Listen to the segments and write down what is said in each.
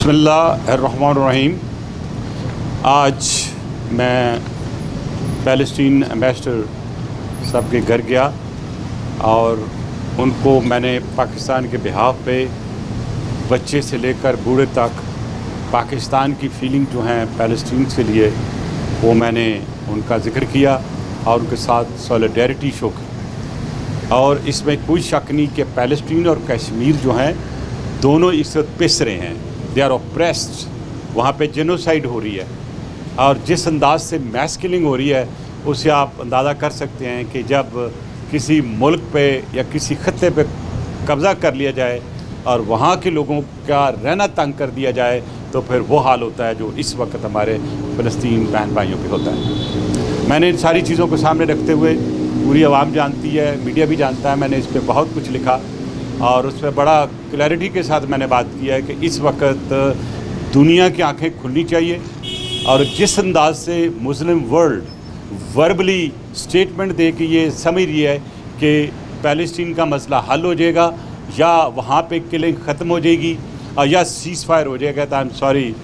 बिस्मिल्लाहिर्रहमानिर्रहीम। आज मैं पैलेस्टीन एम्बेसडर साहब के घर गया और उनको मैंने पाकिस्तान के बिहाफ पे बच्चे से लेकर बूढ़े तक पाकिस्तान की फीलिंग जो हैं पैलेस्टीन के लिए वो मैंने उनका ज़िक्र किया और उनके साथ सॉलिडेरिटी शो की। और इसमें कोई शक नहीं कि पैलेस्टीन और कश्मीर जो हैं दोनों इस वक्त पिस रहे हैं। दे आर ऑप्रेस्ड, वहाँ पे जेनोसाइड हो रही है और जिस अंदाज से मैस किलिंग हो रही है उससे आप अंदाज़ा कर सकते हैं कि जब किसी मुल्क पे या किसी खत्ते पे कब्ज़ा कर लिया जाए और वहाँ के लोगों का रहना तंग कर दिया जाए तो फिर वो हाल होता है जो इस वक्त हमारे फ़लस्तीन बहन भाइयों पे होता है। मैंने इन सारी चीज़ों को सामने रखते हुए, पूरी आवाम जानती है, मीडिया भी जानता है, मैंने इस पर बहुत कुछ लिखा और उस पर बड़ा क्लैरिटी के साथ मैंने बात किया है कि इस वक्त दुनिया की आंखें खुलनी चाहिए और जिस अंदाज से मुस्लिम वर्ल्ड वर्बली स्टेटमेंट दे के ये समझ रही है कि पैलेस्टीन का मसला हल हो जाएगा या वहाँ पे किलिंग ख़त्म हो जाएगी या सीज़ फायर हो जाएगा, तो I am sorry,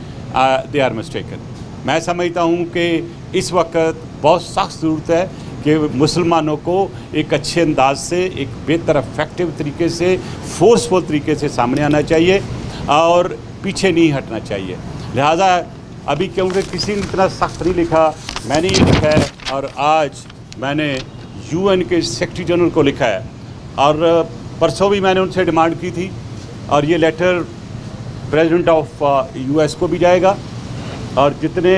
they are mistaken. मैं समझता हूँ कि इस वक्त बहुत सख्त ज़रूरत है कि मुसलमानों को एक अच्छे अंदाज से, एक बेहतर इफेक्टिव तरीके से, फोर्सफुल तरीके से सामने आना चाहिए और पीछे नहीं हटना चाहिए। लिहाजा अभी क्योंकि किसी ने इतना सख्त नहीं लिखा, मैंने ये लिखा है और आज मैंने यूएन के सेक्रेटरी जनरल को लिखा है और परसों भी मैंने उनसे डिमांड की थी और ये लेटर प्रेसिडेंट ऑफ यूएस को भी जाएगा और जितने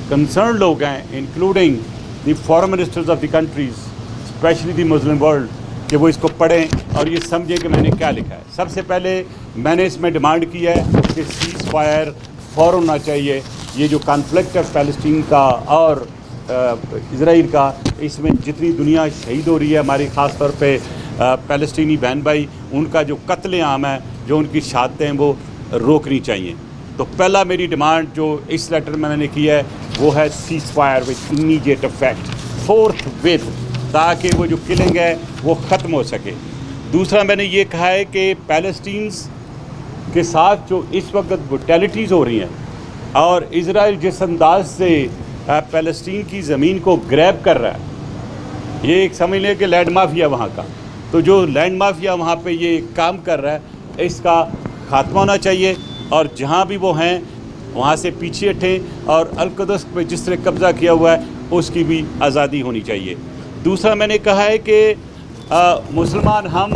कंसर्न लोग हैं including the foreign ministers of the countries, specially the Muslim world, कि वो इसको पढ़ें और ये समझें कि मैंने क्या लिखा है। सबसे पहले मैंने इसमें डिमांड की है कि सीज़ फायर फ़ौरन होना चाहिए। ये जो कॉन्फ्लिक्ट है फ़लस्तीन का और इजराइल का, इसमें जितनी दुनिया शहीद हो रही है हमारी, ख़ास तौर पे फ़लस्तीनी बहन भाई, उनका जो कत्लेआम है, जो उनकी शहादतें हैं, वो रोकनी चाहिए। तो पहला मेरी डिमांड जो इस लेटर में मैंने की है वो है seize fire with immediate effect, fourth with, ताकि वो जो किलिंग है वो ख़त्म हो सके। दूसरा मैंने ये कहा है कि पैलेस्टीन्स के साथ जो इस वक्त ब्रुटैलिटीज़ हो रही हैं और इजराइल जिस अंदाज से पैलेस्टीन की ज़मीन को ग्रैब कर रहा है, ये एक समझ लें कि लैंड माफिया वहाँ का, तो जो लैंड माफिया वहाँ पे ये काम कर रहा है, इसका खात्मा होना चाहिए और जहाँ भी वो हैं वहाँ से पीछे हटें और अल-कुद्स पे जिस तरह कब्ज़ा किया हुआ है उसकी भी आज़ादी होनी चाहिए। दूसरा मैंने कहा है कि मुसलमान हम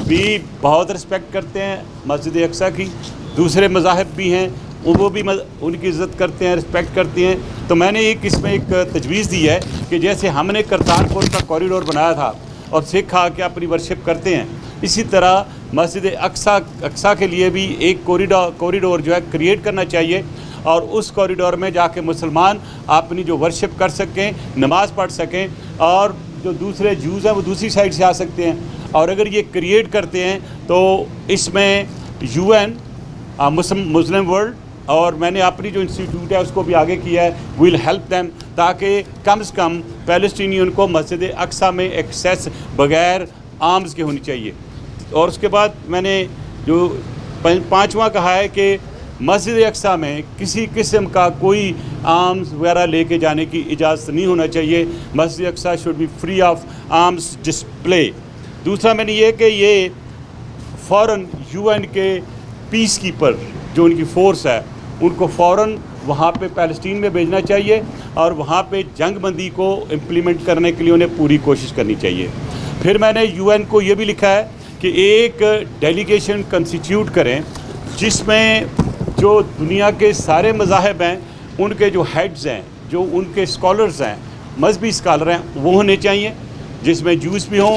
भी बहुत रिस्पेक्ट करते हैं मस्जिद अक्सा की, दूसरे मज़ाहिब भी हैं वो भी उनकी इज़्ज़त करते हैं, रिस्पेक्ट करते हैं। तो मैंने इसमें एक तजवीज़ दी है कि जैसे हमने करतारपुर का कॉरिडोर बनाया था और सिख आके अपनी वर्शिप करते हैं, इसी तरह मस्जिद अक्सा के लिए भी एक कॉरिडोर जो है क्रिएट करना चाहिए और उस कॉरिडोर में जाके मुसलमान अपनी जो वर्शिप कर सकें, नमाज़ पढ़ सकें और जो दूसरे जूज़ हैं वो दूसरी साइड से आ सकते हैं। और अगर ये क्रिएट करते हैं तो इसमें यूएन, मुस्लिम वर्ल्ड और मैंने अपनी जो इंस्टीट्यूट है उसको भी आगे किया है, विल हेल्प दैम, ताकि कम से कम पैलेस्टीनियन को मस्जिद अक्सा में एक्सेस बग़ैर आर्म्स के होनी चाहिए। और उसके बाद मैंने जो पांचवा कहा है कि मस्जिद अक्सा में किसी किस्म का कोई आर्म्स वगैरह लेके जाने की इजाज़त नहीं होना चाहिए। Masjid Aqsa should be free of arms display. दूसरा मैंने ये कि ये फ़ौरन यूएन के पीस कीपर जो उनकी फ़ोर्स है उनको फ़ौरन वहाँ पे पैलेस्टीन में भेजना चाहिए और वहाँ पे जंगबंदी को इम्प्लीमेंट करने के लिए उन्हें पूरी कोशिश करनी चाहिए। फिर मैंने यूएन को ये भी लिखा है कि एक डेलीगेशन कंस्टिट्यूट करें जिसमें जो दुनिया के सारे मज़ाहिब हैं उनके जो हेड्स हैं, जो उनके स्कॉलर्स हैं, मजहबी स्कॉलर हैं, वो होने चाहिए, जिसमें जूस भी हों,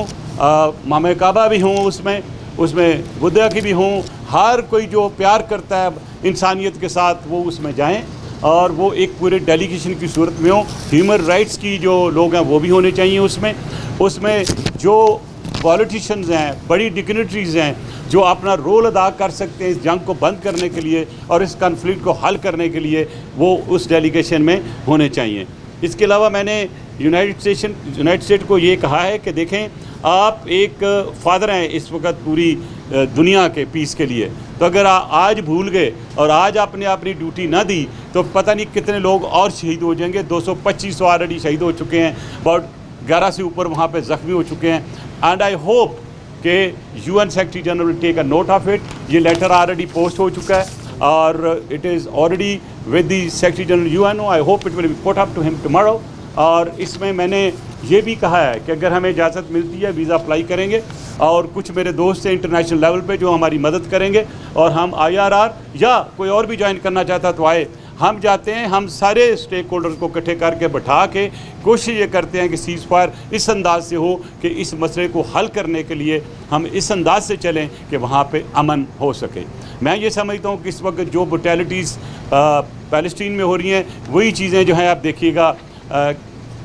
इमाम काबा भी हों, उसमें बुद्धा की भी हों, हर कोई जो प्यार करता है इंसानियत के साथ वो उसमें जाएं और वो एक पूरे डेलीगेशन की सूरत में हो। ह्यूमन राइट्स की जो लोग हैं वो भी होने चाहिए उसमें जो पॉलिटिशियंस हैं, बड़ी डिग्निटरीज़ हैं जो अपना रोल अदा कर सकते हैं इस जंग को बंद करने के लिए और इस कॉन्फ्लिक्ट को हल करने के लिए, वो उस डेलीगेशन में होने चाहिए। इसके अलावा मैंने यूनाइटेड स्टेट को ये कहा है कि देखें, आप एक फादर हैं इस वक्त पूरी दुनिया के पीस के लिए, तो अगर आज भूल गए और आज आपने अपनी ड्यूटी ना दी तो पता नहीं कितने लोग और शहीद हो जाएंगे। 225 ऑलरेडी शहीद हो चुके हैं, अबाउट 11 से ऊपर वहाँ पे ज़ख्मी हो चुके हैं। एंड आई होप कि UN secretary general will take a note of it. ये लेटर ऑलरेडी पोस्ट हो चुका है और it is already with the secretary general UN। I hope it will be put up to him tomorrow. और इसमें मैंने ये भी कहा है कि अगर हमें इजाज़त मिलती है वीज़ा अप्लाई करेंगे, और कुछ मेरे दोस्त हैं इंटरनेशनल लेवल पे जो हमारी मदद करेंगे, और हम IRR या कोई और भी ज्वाइन करना चाहता तो आए। हम जाते हैं, हम सारे स्टेक होल्डर्स को इकट्ठे करके बैठा के कोशिश ये करते हैं कि सीज़ फायर इस अंदाज से हो कि इस मसले को हल करने के लिए हम इस अंदाज से चलें कि वहाँ पे अमन हो सके। मैं ये समझता हूँ कि इस वक्त जो ब्रुटैलिटीज़ पैलेस्टीन में हो रही हैं, वही चीज़ें जो हैं आप देखिएगा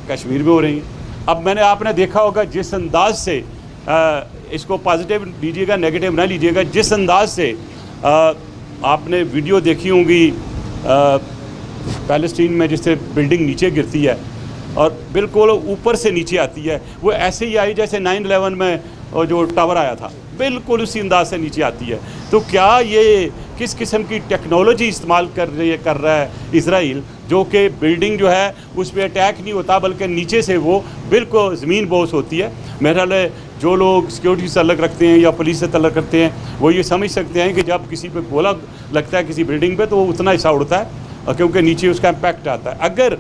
कश्मीर में हो रही हैं। अब आपने देखा होगा जिस अंदाज से इसको पॉजिटिव लीजिएगा, नेगेटिव ना लीजिएगा, जिस अंदाज से आपने वीडियो देखी होंगी पैलेस्टीन में जिससे बिल्डिंग नीचे गिरती है और बिल्कुल ऊपर से नीचे आती है, वो ऐसे ही आई जैसे 9/11 में जो टावर आया था, बिल्कुल उसी अंदाज से नीचे आती है। तो क्या ये किस किस्म की टेक्नोलॉजी इस्तेमाल कर रहा है इसराइल, जो कि बिल्डिंग जो है उस पर अटैक नहीं होता बल्कि नीचे से वो बिल्कुल ज़मीन बोस होती है। मेरा ख्याल जो लोग सिक्योरिटी से तल्लुक़ रखते हैं या पुलिस से तल्लुक़ रखते हैं वो ये समझ सकते हैं कि जब किसी पे गोला लगता है किसी बिल्डिंग पे तो वो उतना हिस्सा उड़ता है, और क्योंकि नीचे उसका इम्पैक्ट आता है। अगर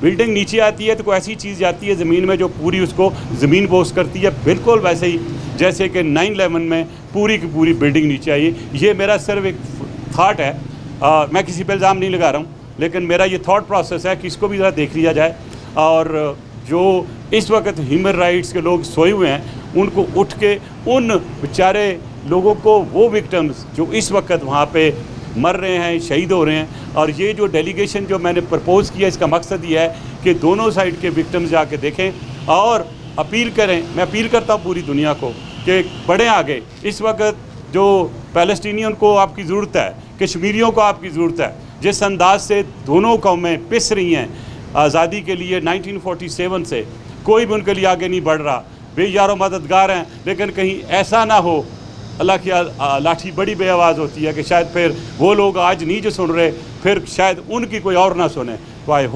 बिल्डिंग नीचे आती है तो कोई ऐसी चीज़ जाती है ज़मीन में जो पूरी उसको ज़मीन बोस करती है, बिल्कुल वैसे ही जैसे कि 9/11 में पूरी की पूरी बिल्डिंग नीचे आई। ये मेरा सिर्फ एक थाट है, मैं किसी पर इल्ज़ाम नहीं लगा रहा हूँ, लेकिन मेरा ये थॉट प्रोसेस है कि इसको भी ज़रा देख लिया जाए। और जो इस वक्त ह्यूमन राइट्स के लोग सोए हुए हैं उनको उठ के उन बेचारे लोगों को, वो विक्टिम्स जो इस वक्त वहाँ पे मर रहे हैं, शहीद हो रहे हैं, और ये जो डेलीगेशन जो मैंने प्रपोज़ किया इसका मकसद ये है कि दोनों साइड के विक्टिम्स जाके देखें और अपील करें। मैं अपील करता हूँ पूरी दुनिया को कि बढ़ें आगे। इस वक्त जो पैलेस्टीनियन को आपकी ज़रूरत है, कश्मीरियों को आपकी ज़रूरत है, जिस अंदाज से दोनों कौमें पिस रही हैं आज़ादी के लिए 1947 से, कोई भी उनके लिए आगे नहीं बढ़ रहा, बेयारो मददगार हैं, लेकिन कहीं ऐसा ना हो, अल्लाह की लाठी बड़ी बेआवाज़ होती है कि शायद फिर वो लोग आज नहीं जो सुन रहे, फिर शायद उनकी कोई और ना सुने। तो आई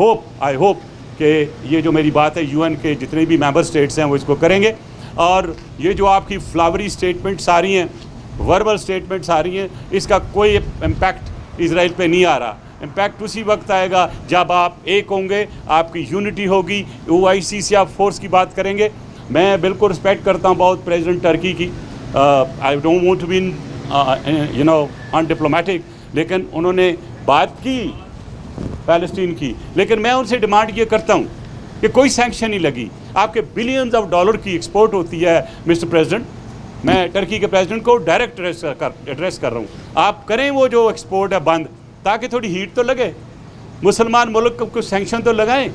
होप कि ये जो मेरी बात है UN के जितने भी मेंबर स्टेट्स हैं वो इसको करेंगे। और ये जो आपकी फ्लावरी स्टेटमेंट्स आ रही हैं, वर्बल स्टेटमेंट्स आ रही हैं, इसका कोई इम्पैक्ट इजराइल पे नहीं आ रहा। इम्पैक्ट उसी वक्त आएगा जब आप एक होंगे, आपकी यूनिटी होगी, OIC से आप फोर्स की बात करेंगे। मैं बिल्कुल रिस्पेक्ट करता हूँ बहुत प्रेसिडेंट टर्की की, I don't want to be undiplomatic, लेकिन उन्होंने बात की पैलेस्टीन की, लेकिन मैं उनसे डिमांड ये करता हूँ कि कोई सैंक्शन नहीं लगी। आपके बिलियंस ऑफ डॉलर की एक्सपोर्ट होती है मिस्टर प्रेसिडेंट, मैं टर्की के प्रेसिडेंट को डायरेक्ट एड्रेस कर रहा हूँ, आप करें वो जो एक्सपोर्ट है बंद, ताकि थोड़ी हीट तो लगे। मुसलमान मुल्क को सैंक्शन तो लगाएं,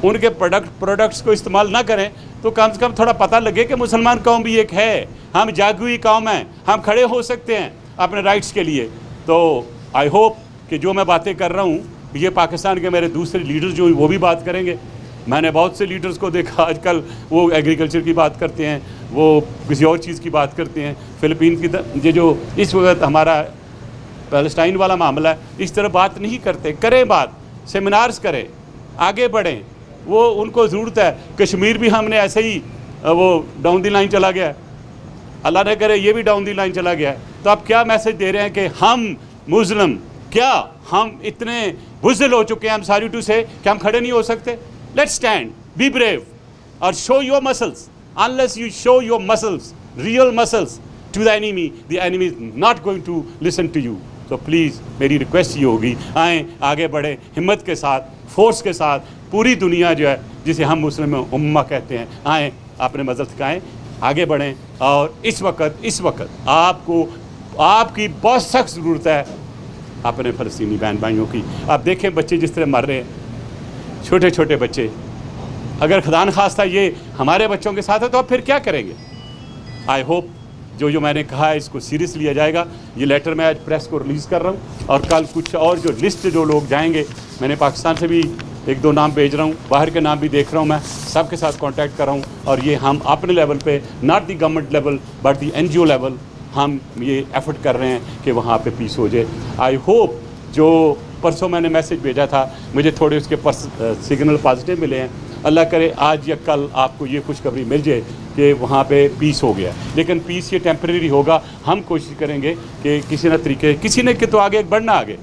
उनके प्रोडक्ट्स को इस्तेमाल ना करें, तो कम से कम थोड़ा पता लगे कि मुसलमान कौम भी एक है, हम जागी हुई कौम हैं, हम खड़े हो सकते हैं अपने राइट्स के लिए। तो आई होप कि जो मैं बातें कर रहा हूँ ये पाकिस्तान के मेरे दूसरे लीडर्स जो वो भी बात करेंगे। मैंने बहुत से लीडर्स को देखा आजकल, वो एग्रीकल्चर की बात करते हैं, वो किसी और चीज़ की बात करते हैं, फ़िलिपीन की ये जो इस वक्त हमारा पैलेस्टाइन वाला मामला है, इस तरह बात नहीं करते। करें बात, सेमिनार्स करें, आगे बढ़ें, वो उनको ज़रूरत है। कश्मीर भी हमने ऐसे ही वो डाउन दी लाइन चला गया है, अल्लाह ने करे ये भी डाउन दी लाइन चला गया है। तो आप क्या मैसेज दे रहे हैं कि हम मुस्लिम, क्या हम इतने बुज़दिल हो चुके हैं, हम सॉरी टू से, कि हम खड़े नहीं हो सकते? लेट्स स्टैंड, बी ब्रेव और show your muscles. Unless you show your muscles, real muscles to the enemy is not going to listen to you. तो प्लीज़ मेरी रिक्वेस्ट ये होगी, आएँ, आगे बढ़ें, हिम्मत के साथ, फोर्स के साथ। पूरी दुनिया जो है जिसे हम मुस्लिम उम्मा कहते हैं, आएँ, अपने मजहब सिखाएँ, आगे बढ़ें। और इस वक्त आपको, आपकी बहुत सख्त ज़रूरत है अपने फ़लस्तीनी बहन भाइयों की। आप देखें बच्चे जिस तरह मर रहे हैं, छोटे छोटे बच्चे। अगर खुदा न खास्ता ये हमारे बच्चों के साथ है तो आप फिर क्या करेंगे? आई होप जो मैंने कहा है इसको सीरियस लिया जाएगा। ये लेटर मैं आज प्रेस को रिलीज़ कर रहा हूँ, और कल कुछ और जो लिस्ट जो लोग जाएंगे, मैंने पाकिस्तान से भी एक दो नाम भेज रहा हूँ, बाहर के नाम भी देख रहा हूँ, मैं सबके साथ कांटेक्ट कर रहा हूँ और ये हम अपने लेवल पे, not the government level but the NGO level, हम ये एफर्ट कर रहे हैं कि वहाँ पे पीस हो जाए। आई होप जो परसों मैंने मैसेज भेजा था, मुझे थोड़े उसके सिग्नल पॉजिटिव मिले हैं। अल्लाह करे आज या कल आपको ये खुशखबरी मिल जाए कि वहाँ पे पीस हो गया। लेकिन पीस ये टेम्परेरी होगा। हम कोशिश करेंगे कि किसी न तरीके, किसी ने कि तो आगे बढ़ना आगे,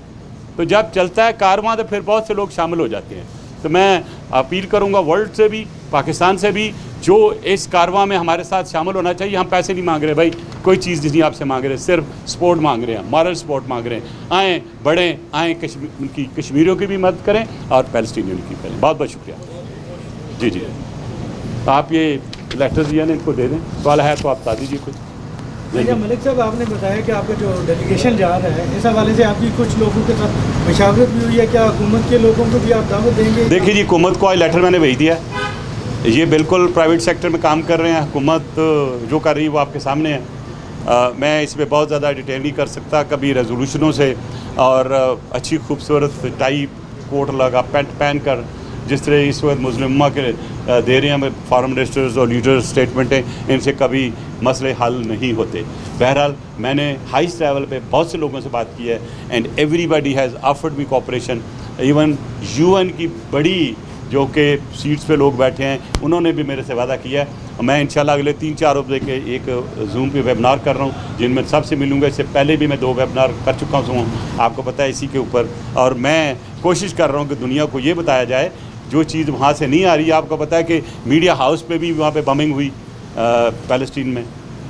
तो जब चलता है कारवां तो फिर बहुत से लोग शामिल हो जाते हैं। तो मैं अपील करूंगा वर्ल्ड से भी, पाकिस्तान से भी, जो इस कारवां में हमारे साथ शामिल होना चाहिए। हम पैसे नहीं मांग रहे भाई, कोई चीज़ नहीं आपसे मांग रहे, सिर्फ सपोर्ट मांग रहे हैं, मॉरल सपोर्ट मांग रहे हैं। आएँ, बढ़ें, आएँ, उनकी कश्मीरियों की भी मदद करें और पैलेस्टीनियों की करें। बहुत बहुत शुक्रिया। जी जी, आप ये लेटर दिया ना, इनको दे दें। सवाल है तो आप बता दीजिए कुछ। अच्छा मलिक साहब, आपने बताया कि आपका जो डेलीगेशन जा रहा है, इस हवाले से आपकी कुछ लोगों के साथ मशावरत भी हुई है, क्या हुकूमत के लोगों को भी आप दावत देंगे? देखिए जी, हुकूमत को आज लेटर मैंने भेज दिया। ये बिल्कुल प्राइवेट सेक्टर में काम कर रहे हैं, हुकूमत जो कर रही है वो आपके सामने है। मैं इसमें बहुत ज़्यादा डिटेल नहीं कर सकता, कभी रेजोल्यूशनों से और अच्छी खूबसूरत टाई कोट लगा पैंट पहन कर, जिस तरह इस वक्त मुस्लिम उम्मा के दे रहे हैं फॉरेन मिनिस्टर्स और लीडर्स स्टेटमेंटें, इनसे कभी मसले हल नहीं होते। बहरहाल मैंने हाईएस्ट लेवल पे बहुत से लोगों से बात की है and everybody has offered me cooperation. Even UN की बड़ी जो कि सीट्स पे लोग बैठे हैं, उन्होंने भी मेरे से वादा किया है। मैं इंशाल्लाह अगले 3-4 बजे के एक जूम पे वेबिनार कर रहा हूँ, जिनमें सबसे मिलूँगा। इससे पहले भी मैं 2 वेबिनार कर चुका हूँ, आपको पता है, इसी के ऊपर। और मैं कोशिश कर रहा हूँ कि दुनिया को ये बताया जाए जो चीज़ वहाँ से नहीं आ रही है। आपको पता है कि मीडिया हाउस पे भी वहाँ पे बमिंग हुई फ़लस्तीन में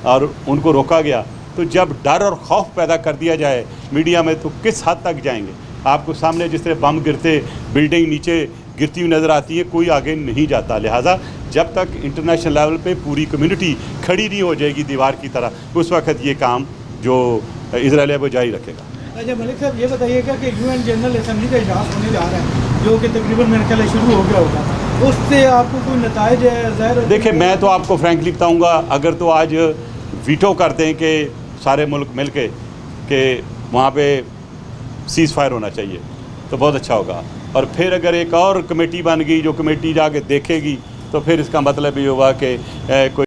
और उनको रोका गया। तो जब डर और खौफ पैदा कर दिया जाए मीडिया में, तो किस हद तक जाएंगे? आपको सामने जिस तरह बम गिरते, बिल्डिंग नीचे गिरती हुई नज़र आती है, कोई आगे नहीं जाता। लिहाजा जब तक इंटरनेशनल लेवल पे पूरी कम्युनिटी खड़ी नहीं हो जाएगी दीवार की तरह, उस वक्त ये काम जो इजराइल है वो जारी रखेगा। अच्छा मलिक साहब, ये बताइएगा कि UN जनरल असम्बली का इजलास होने जा रहा है, जो कि तकरीबन मेरे ख्याल शुरू हो गया होगा, उससे आपको कोई नताइज ज़ाहिर? देखिए, मैं तो आपको फ्रैंकली बताऊँगा, अगर तो आज वीटो करते हैं कि सारे मुल्क मिल के कि वहाँ पे सीज़ फायर होना चाहिए, तो बहुत अच्छा होगा। और फिर अगर एक और कमेटी बन गई, जो कमेटी जाके देखेगी, तो फिर इसका मतलब ये होगा कि कोई